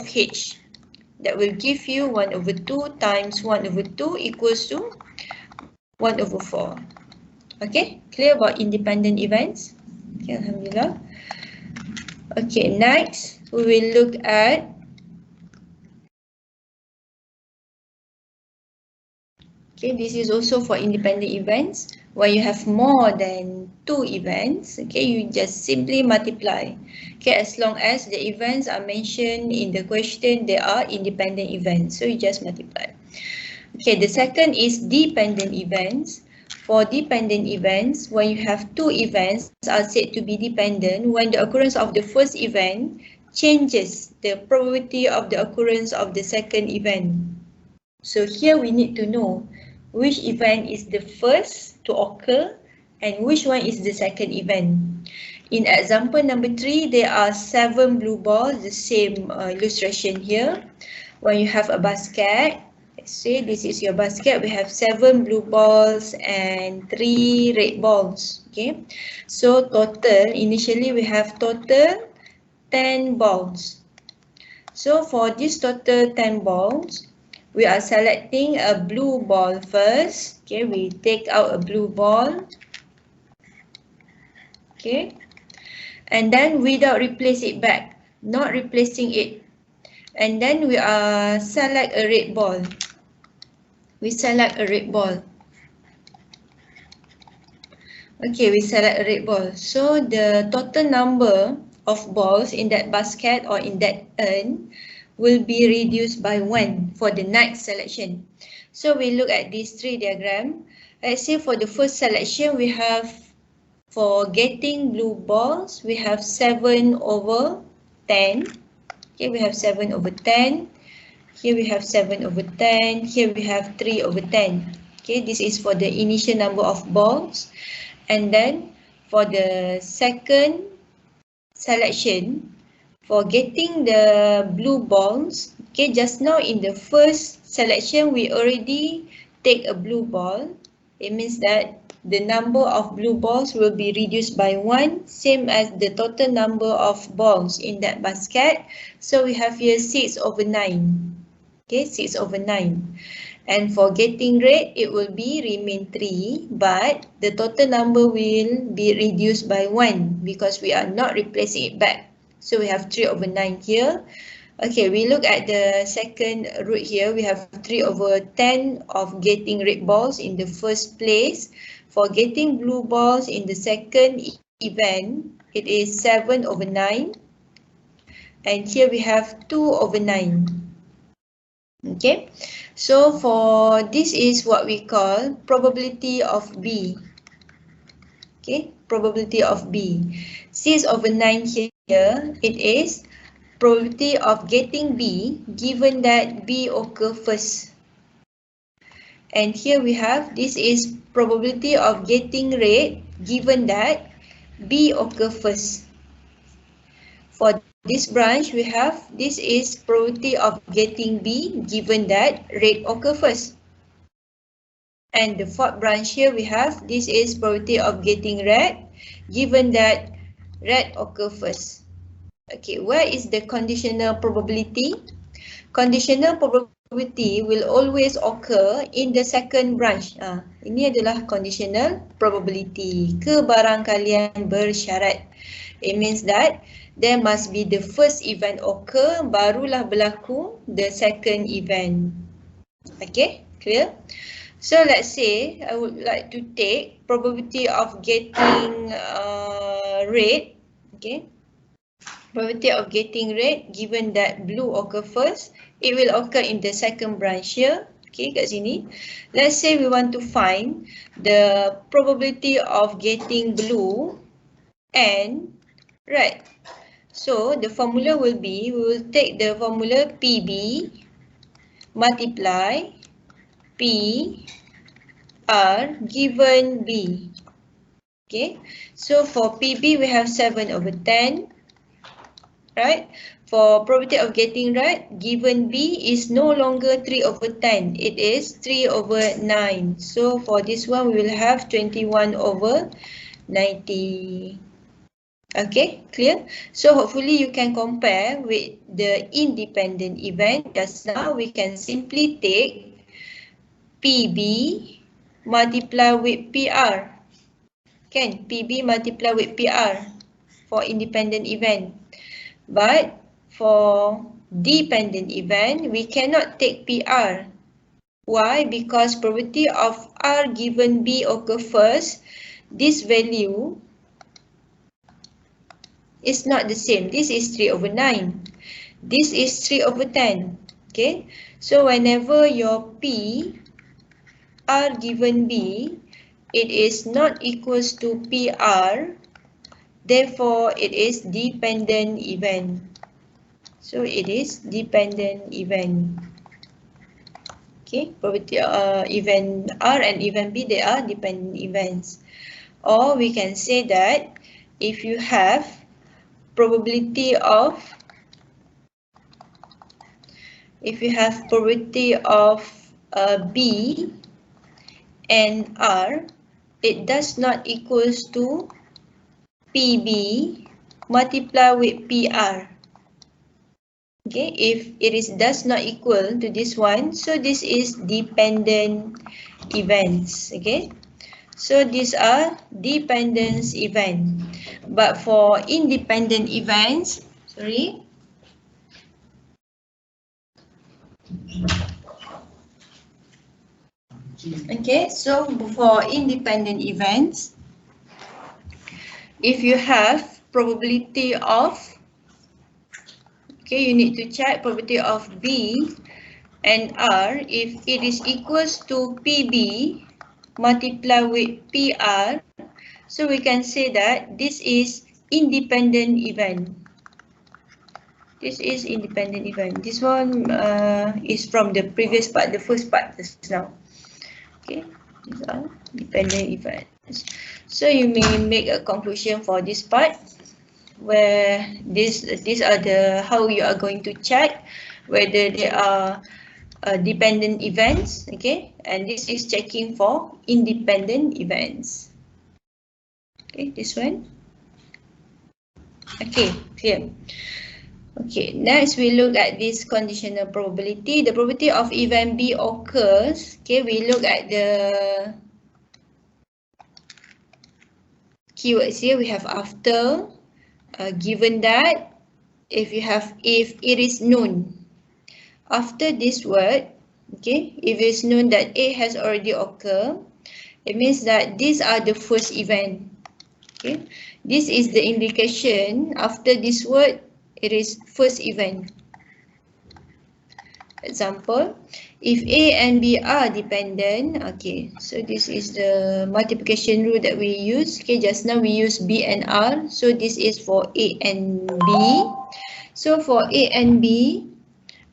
of H. That will give you 1 over 2 times 1 over 2 equals to 1 over 4. Okay, clear about independent events? Okay, Alhamdulillah. Okay, next we will look at this is also for independent events. When you have more than 2 events, okay, you just simply multiply. Okay, as long as the events are mentioned in the question, they are independent events, so you just multiply. Okay, the second is dependent events. For dependent events, when you have 2 events are said to be dependent when the occurrence of the first event changes the probability of the occurrence of the second event. So here we need to know which event is the first to occur and which one is the second event. In example number 3, there are 7 blue balls, the same illustration here. When you have a basket, let's say this is your basket, we have 7 blue balls and 3 red balls. Okay, so total, initially we have total 10 balls. So for this total 10 balls, we are selecting a blue ball first. Okay, we take out a blue ball. Okay, and then without replace it back, not replacing it. And then we select a red ball. We select a red ball. Okay, we select a red ball. So the total number of balls in that basket or in that urn will be reduced by 1 for the next selection. So we look at these 3 diagrams. Let's say for the first selection, we have, for getting blue balls, we have 7 over 10. Okay, we have 7 over 10. Here we have 7 over 10. Here we have 3 over 10. Okay, this is for the initial number of balls. And then for the second selection, for getting the blue balls, okay, just now in the first selection, we already take a blue ball. It means that the number of blue balls will be reduced by 1, same as the total number of balls in that basket. So we have here 6 over 9. Okay, 6 over 9. And for getting red, it will be remain 3, but the total number will be reduced by 1 because we are not replacing it back. So we have 3 over 9 here. Okay, we look at the second root here. We have 3 over 10 of getting red balls in the first place. For getting blue balls in the second event, it is 7 over 9. And here we have 2 over 9. Okay, so for this is what we call probability of B. Okay, probability of B. 6 over 9 here, it is probability of getting B given that B occur first. And here we have, this is probability of getting red given that B occur first. For this branch, we have, this is probability of getting B given that red occur first. And the fourth branch here we have, this is probability of getting red given that red occur first. Okay, where is the conditional probability? Conditional probability will always occur in the second branch. Ini adalah conditional probability. Kebarangkalian bersyarat. It means that there must be the first event occur, barulah berlaku the second event. Okay, clear? So let's say I would like to take probability of getting red. Okay, probability of getting red given that blue occur first. It will occur in the second branch here. Okay, kat sini. Let's say we want to find the probability of getting blue and red. So the formula will be, we will take the formula PB multiply P R given B. Okay, so for PB we have 7 over 10, right? For probability of getting red, given B is no longer 3 over 10, it is 3 over 9. So for this one we will have 21 over 90. Okay, clear? So hopefully you can compare with the independent event. Just now we can simply take PB multiply with PR. Can PB multiply with PR for independent event. But for dependent event, we cannot take PR. Why? Because probability of R given B occur first, this value is not the same. This is 3/9. This is 3/10. Okay. So whenever your P R given B, it is not equals to PR, therefore it is dependent event. So it is dependent event. Okay, probability event R and event B, they are dependent events. Or we can say that if you have probability of B and R, it does not equals to PB multiply with PR. Okay, if it does not equal to this one, so this is dependent events. Okay, so these are dependence event. But for independent events, okay, so for independent events, if you have probability of, okay, you need to check probability of B and R. If it is equals to PB multiply with PR, so we can say that this is independent event. This is independent event. This one is from the previous part, the first part just now. Okay, these are dependent events. So you may make a conclusion for this part, where these are the how you are going to check whether they are dependent events. Okay, and this is checking for independent events. Okay, this one. Okay, clear. Okay, next we look at this conditional probability. The probability of event B occurs. Okay, we look at the keywords here. We have after, given that, if it is known. After this word, okay, if it is known that A has already occurred, it means that these are the first event. Okay, this is the indication after this word, it is first event. Example, if A and B are dependent, okay, so this is the multiplication rule that we use. Okay, just now we use B and R, so this is for A and B. So for A and B,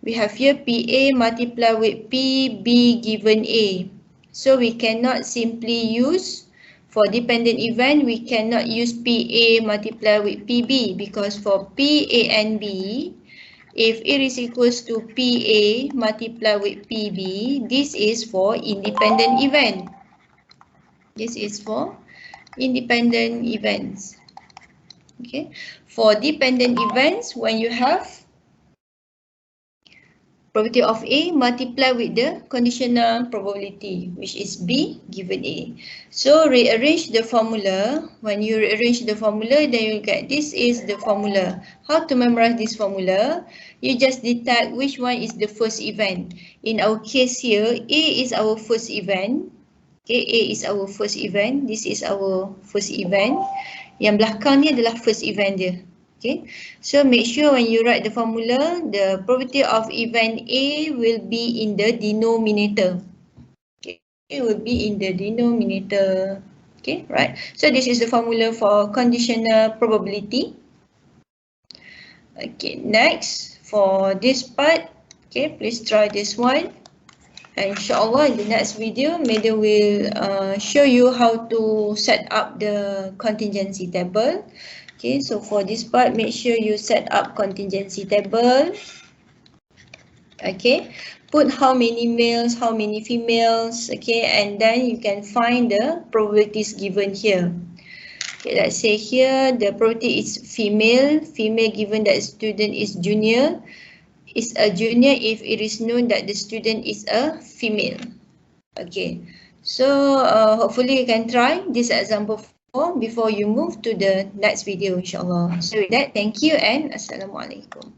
we have here PA multiply with PB given A. So we cannot simply use, for dependent event, we cannot use PA multiply with PB, because for PA and B, if it is equals to PA multiply with PB, this is for independent event. This is for independent events. Okay, for dependent events, when you have probability of A multiply with the conditional probability, which is B given A. So rearrange the formula. When you rearrange the formula, then you get this is the formula. How to memorize this formula? You just detect which one is the first event. In our case here, A is our first event. Okay, A is our first event. This is our first event. Yang belakang ni adalah first event dia. Okay, so make sure when you write the formula, the probability of event A will be in the denominator. Okay, it will be in the denominator. Okay, right. So this is the formula for conditional probability. Okay, next for this part, okay, please try this one. And inshallah, in the next video, Medan will show you how to set up the contingency table. Okay, so for this part, make sure you set up contingency table. Okay, put how many males, how many females. Okay, and then you can find the probabilities given here. Okay, let's say here the probability is female. Female given that student is junior. Is a junior if it is known that the student is a female. Okay, so hopefully you can try this example 4 before you move to the next video, inshallah. So with that, thank you and Assalamualaikum.